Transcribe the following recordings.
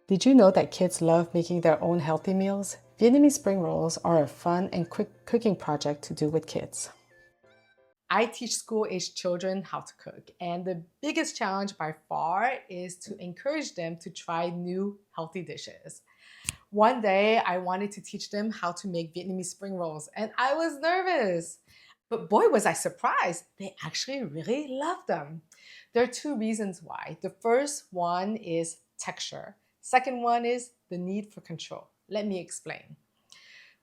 Did you know that kids love making their own healthy meals? Vietnamese spring rolls are a fun and quick cooking project to do with kids. I teach school-aged children how to cook, and the biggest challenge by far is to encourage them to try new healthy dishes. One day, I wanted to teach them how to make Vietnamese spring rolls, and I was nervous. But boy, was I surprised. They actually really loved them. There are two reasons why. The first one is texture. Second one is the need for control. Let me explain.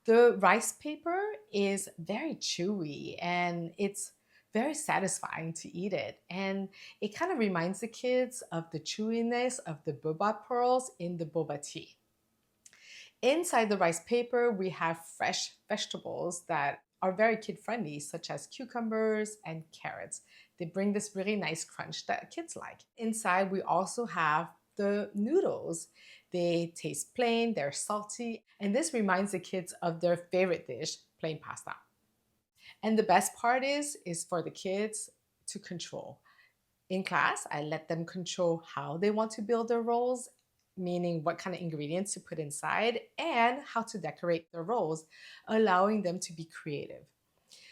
The rice paper is very chewy and it's very satisfying to eat it. And it kind of reminds the kids of the chewiness of the boba pearls in the boba tea. Inside the rice paper, we have fresh vegetables that are very kid friendly, such as cucumbers and carrots. They bring this really nice crunch that kids like. Inside, we also have the noodles. They taste plain, they're salty, and this reminds the kids of their favorite dish, plain pasta. And the best part is for the kids to control. In class, I let them control how they want to build their rolls, meaning what kind of ingredients to put inside and how to decorate their rolls, allowing them to be creative.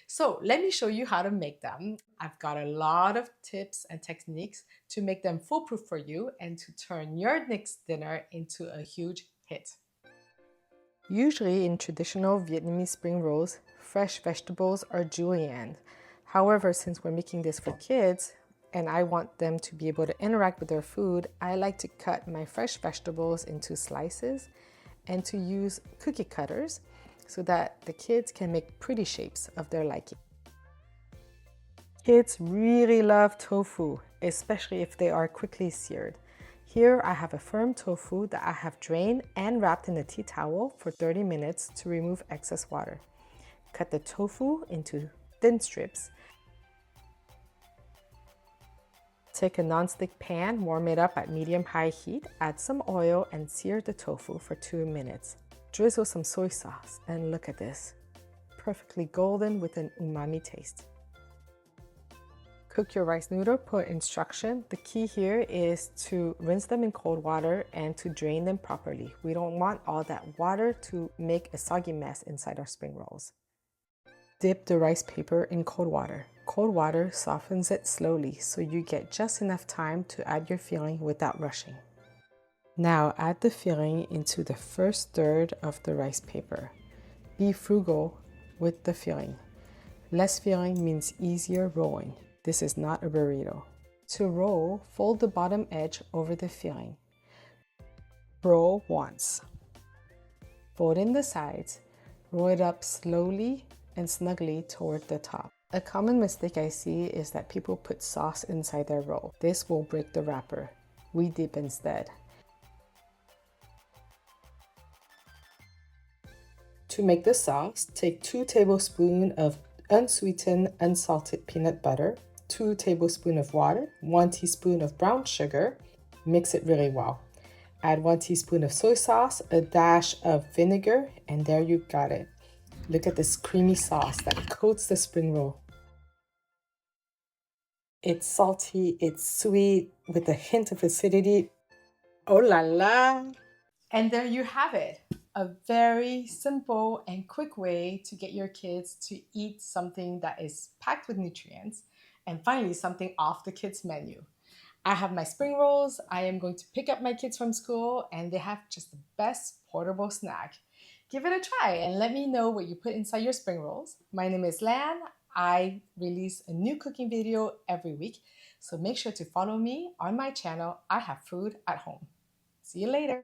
So let me show you how to make them. I've got a lot of tips and techniques to make them foolproof for you and to turn your next dinner into a huge hit. Usually in traditional Vietnamese spring rolls, fresh vegetables are julienne. However, since we're making this for kids, and I want them to be able to interact with their food, I like to cut my fresh vegetables into slices and to use cookie cutters so that the kids can make pretty shapes of their liking. Kids really love tofu, especially if they are quickly seared. Here I have a firm tofu that I have drained and wrapped in a tea towel for 30 minutes to remove excess water. Cut the tofu into thin strips. Take a nonstick pan, warm it up at medium-high heat, add some oil and sear the tofu for 2 minutes. Drizzle some soy sauce and look at this. Perfectly golden with an umami taste. Cook your rice noodle per instruction. The key here is to rinse them in cold water and to drain them properly. We don't want all that water to make a soggy mess inside our spring rolls. Dip the rice paper in cold water. Cold water softens it slowly so you get just enough time to add your filling without rushing. Now add the filling into the first third of the rice paper. Be frugal with the filling. Less filling means easier rolling. This is not a burrito. To roll, fold the bottom edge over the filling. Roll once. Fold in the sides. Roll it up slowly and snugly toward the top. A common mistake I see is that people put sauce inside their roll. This will break the wrapper. We dip instead. To make the sauce, take 2 tablespoons of unsweetened, unsalted peanut butter, 2 tablespoons of water, 1 teaspoon of brown sugar. Mix it really well. Add 1 teaspoon of soy sauce, a dash of vinegar, and there you got it. Look at this creamy sauce that coats the spring roll. It's salty, it's sweet, with a hint of acidity. Oh la la! And there you have it. A very simple and quick way to get your kids to eat something that is packed with nutrients, and finally something off the kids' menu. I have my spring rolls. I am going to pick up my kids from school and they have just the best portable snack. Give it a try and let me know what you put inside your spring rolls. My name is Lan. I release a new cooking video every week, so make sure to follow me on my channel. I have food at home. See you later.